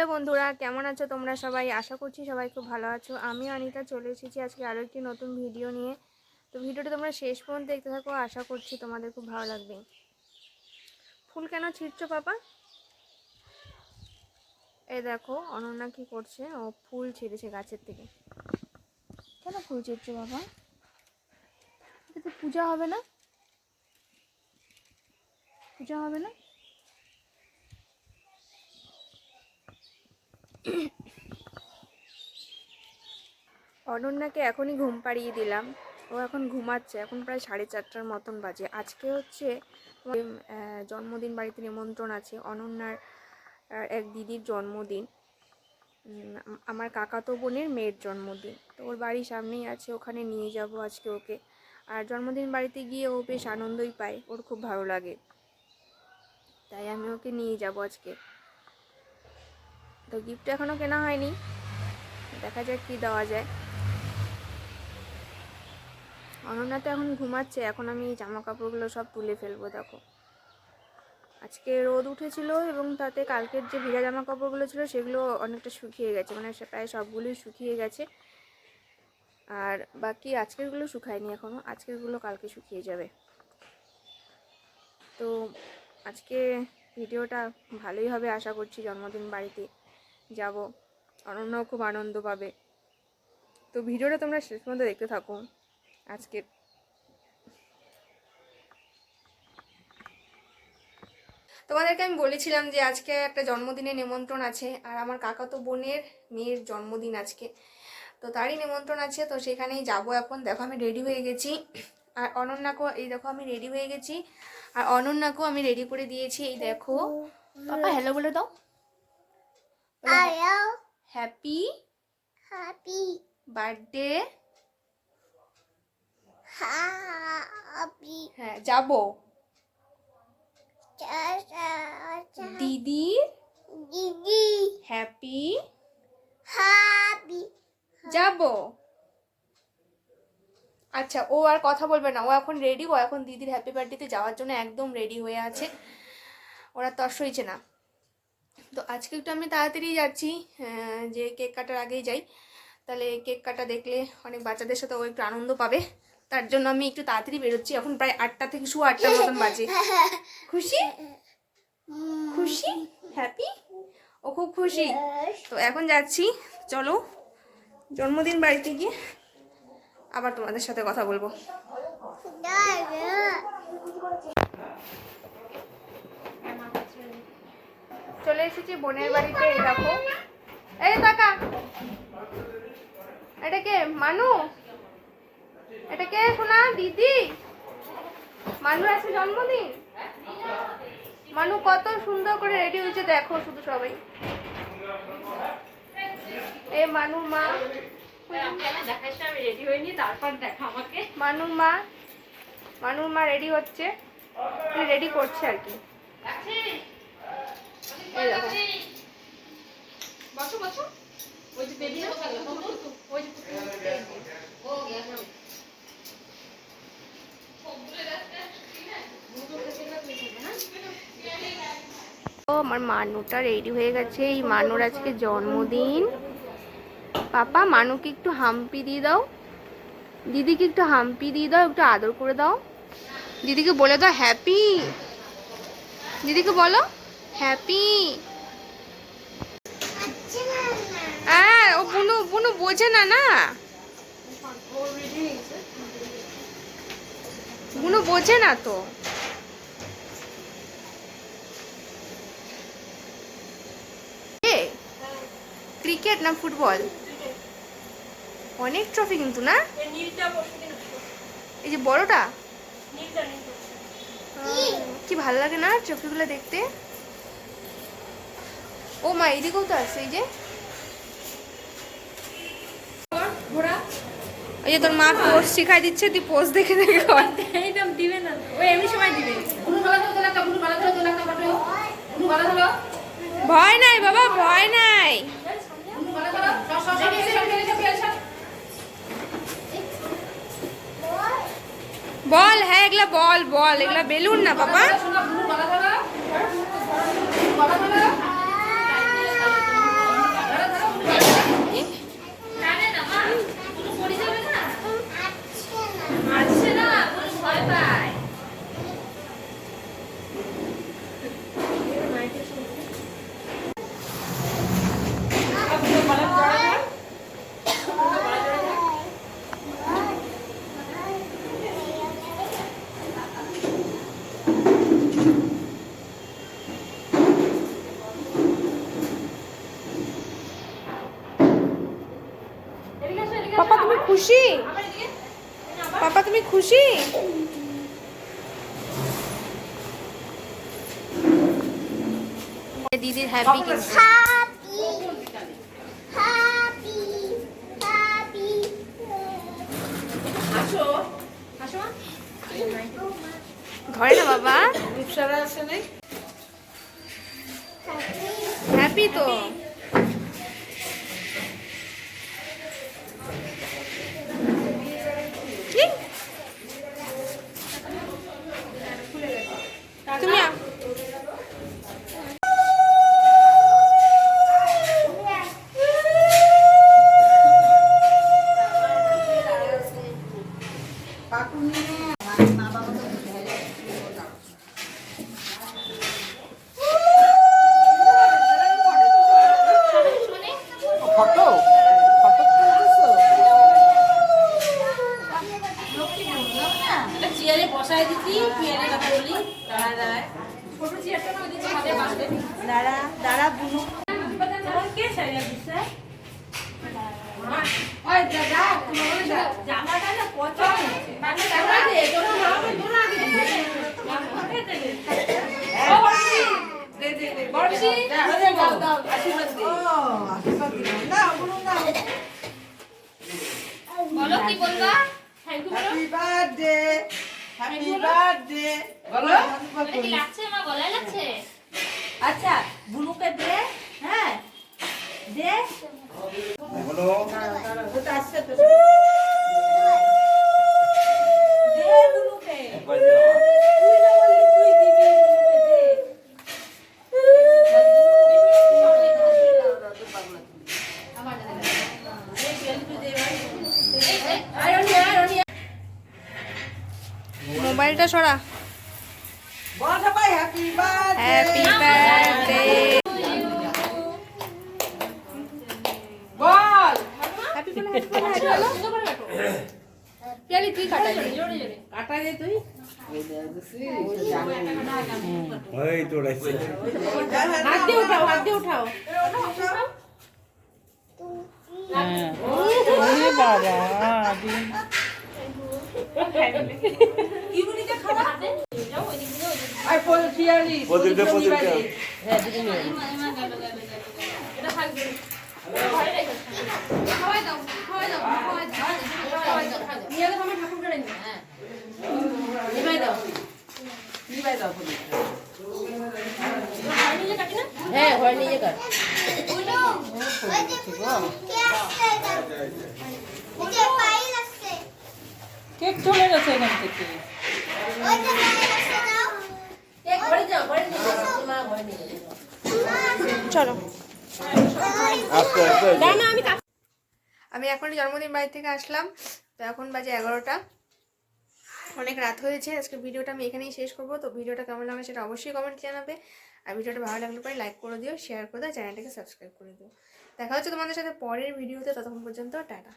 Hello বন্ধুরা, কেমন আছো তোমরা সবাই? আশা করছি সবাই খুব ভালো আছো। আমি অনিতা চলে এসেছি আজকে আরও একটি নতুন ভিডিও নিয়ে। তো ভিডিওটা তোমরা শেষ পর্যন্ত দেখতে থাকো, আশা করছি তোমাদের খুব ভালো লাগবে। ফুল কেন ছিঁড়ছো পাপা? এই দেখো অনন্যা কি করছে, ও ফুল ছিঁড়েছে গাছের থেকে। কেন ফুল ছিঁড়ছো বাবা? এটা তো পূজা হবে না, পূজা হবে না। অনন্যাকে এখনই ঘুম পাড়িয়ে দিলাম, ও এখন ঘুমাচ্ছে। এখন প্রায় 4:30টার মতন বাজে। আজকে হচ্ছে জন্মদিন, বাড়িতে নিমন্ত্রণ আছে। অনন্যার এক দিদির জন্মদিন, আমার কাকাতো বোনের মেয়ের জন্মদিন। তো ওর বাড়ির সামনেই আছে, ওখানে নিয়ে যাব আজকে ওকে। আর জন্মদিন বাড়িতে গিয়ে ও বেশ আনন্দই পায়, ওর খুব ভালো লাগে, তাই আমি ওকে নিয়ে যাব আজকে। তো গিফট এখনও কেনা হয়নি, দেখা যাক কী দেওয়া যায়। অনন্যা তো এখন ঘুমাচ্ছে, এখন আমি জামা কাপড়গুলো সব তুলে ফেলবো। দেখো আজকে রোদ উঠেছিল এবং তাতে কালকের যে ভিজা জামা কাপড়গুলো ছিল সেগুলো অনেকটা শুকিয়ে গেছে, মানে প্রায় সবগুলোই শুকিয়ে গেছে। আর বাকি আজকেরগুলো শুকায়নি এখনও, আজকেরগুলো কালকে শুকিয়ে যাবে। তো আজকে ভিডিওটা ভালোই হবে আশা করছি। জন্মদিন বাড়িতে যাব, অনন্যাও খুব আনন্দ পাবে। তো ভিডিওটা তোমরা শেষ পর্যন্ত দেখতে থাকো। আজকে তোমাদেরকে আমি বলেছিলাম যে আজকে একটা জন্মদিনের নিমন্ত্রণ আছে, আর আমার কাকাতো বোনের মেয়ের জন্মদিন আজকে, তো তারই নিমন্ত্রণ আছে। তো সেখানেই যাব এখন। দেখো আমি রেডি হয়ে গেছি, আর অনন্যাকেও এই দেখো আমি রেডি হয়ে গেছি, আর অনন্যাকেও আমি রেডি করে দিয়েছি। এই দেখো পাপা হ্যালো বলে দাও। Happy happy birthday. হ্যাঁ যাবো দিদি দিদি হ্যাপি হ্যাপি যাব। আচ্ছা ও আর কথা বলবে না, ও এখন রেডি, ও এখন দিদির হ্যাপি বার্থডেতে যাওয়ার জন্য একদম রেডি হয়ে আছে, ওরা তর সইছে না। তো আজকে একটু আমি তাড়াতাড়ি যাচ্ছি, যে কেক কাটার আগেই যাই, তাহলে কেক কাটা দেখলে অনেক বাচ্চাদের সাথে ও একটু আনন্দ পাবে। তার জন্য আমি একটু তাড়াতাড়ি বেরোচ্ছি। এখন প্রায় 8টা থেকে 8:15 মতন বাজে। খুশি খুশি হ্যাপি, ও খুব খুশি। তো এখন যাচ্ছি, চলো জন্মদিন বাড়িতে গিয়ে আবার তোমাদের সাথে কথা বলবো। চলে এসেছি বোনের বাড়িতে। এই দেখো, এই টাকা, এটা কে? মানু, এটা কে শোনা? দিদি মানু আছে জন্মদিন। মানু কত সুন্দর করে রেডি হয়েছে দেখো শুধু সবাই। এ মানু মা, রেডি হইনি, তারপর দেখা আমাকে। মানুর মা রেডি হচ্ছে, রেডি করছে আর কি। এই দেখো বসো বসো, ওই যে বেবি কোথায় গেল? ওই যে ও গেল। আমার মানুটা রেডি হয়ে গেছে। এই মানুর আজকে জন্মদিন। পাপা মানুকে একটু হাম্পি দিয়ে দাও, দিদিকে একটু হাম্পি দিয়ে দাও, একটু আদর করে দাও। দিদিকে বলে দাও হ্যাপি, দিদিকে বলো হ্যাপি। হ্যাঁ ও বুনু বুনু বোঝে না, না বুনু বোঝে না তো। ক্রিকেট না ফুটবল? অনেক ট্রফি কিন্তু না, এই যে বড়টা কি ভালো লাগে না ট্রফিগুলো দেখতে। ও মা এদিকেও তো আছে, এই যে ওই যে তোর মা পোজ শিখাই দিচ্ছে, তুই পোজ দেখে দেখে দিবে না, ওই এমনি সময় দিবে। ভয় নাই বাবা, ভয় নাই। বল, হ্যাঁ এগুলা বল বল, এগুলা বেলুন না বাবা। খুশি? পাপা তুমি খুশি? দিদির হ্যাপি ধরে না বাবা, হ্যাপি তো। তুমি চেয়ারে বসাই দিচ্ছি, চেয়ারে কথা বলি। ছোট চেয়ারটা না দিচ্ছি, হাতে বাঁধবে। দাঁড়া বুনু। কে সাইয়া দিছে? ওই দাদা, তুমি জামাটা না পছন্দ হচ্ছে। মানে দাদা দে, তোরা নামে দোনা দে। দে দে দে। বড়শি, দাও, আশীর্বাদ দে। ও, আশীর্বাদ দিন। না, বুনু না। বলো কি বলবা? থ্যাংক ইউ বলো। Happy birthday. Happy birthday. বলো। কি লাগছে মা, গলায় লাগছে? আচ্ছা, বুনুকে দে। হ্যাঁ। দে। বলো। ওটা আসছে তো। দে বুনুকে। তুই না বললি তুই দিবি বুনুকে দে। মোবাইলটা সরা। বল সবাই হ্যাপি বার্থডে। Happy birthday. বল। হ্যাপি বলো, হ্যাপি বলো। পিয়ালি তুই কাটা দে। কাটা দে তুই। ওই তো রাইছে হাত দিয়ে উঠাও, হাত দিয়ে উঠাও। ওরে বাবা কি বলিতে খাওয়া? I fall Chiari. পজিটিভ হ্যাঁ, দিদি নিয়ে। এটা থাকবে। ঘরে রেখে খাওয়াই দাও, খাওয়াই দাও, খাওয়াই দাও, খাওয়াই দাও। নিয়ে দাও আমার ঠাকুরটা নিয়ে। হ্যাঁ। নিবাই দাও। নিবাই দাও বলি। ঘরে নিয়ে কাটি না? হ্যাঁ, ঘরে নিয়ে কাট। বলো। ওই যে কে আসছে এটা? ওই যে পাইল আসছে। কেক চলে গেছে এখান থেকে ওই যে পাইল আসছে নাও। কেক ঘরে যাও, ঘরে নিয়ে যাও। মা ঘরে নিয়ে যাও। চলো। আস্তে আস্তে আমি এখন জন্মদিন বাড়ি থেকে আসলাম, তো এখন বাজে 11টা, অনেক রাত হয়েছে। আজকে ভিডিওটা আমি এখানেই শেষ করবো। তো ভিডিওটা কেমন লাগে সেটা অবশ্যই কমেন্ট জানাবে, আর ভিডিওটা ভালো লাগলে পরে লাইক করে দিও, শেয়ার করে দাও, চ্যানেলটাকে সাবস্ক্রাইব করে দিও। দেখা হচ্ছে তোমাদের সাথে পরের ভিডিওতে, ততক্ষণ পর্যন্ত টাটা।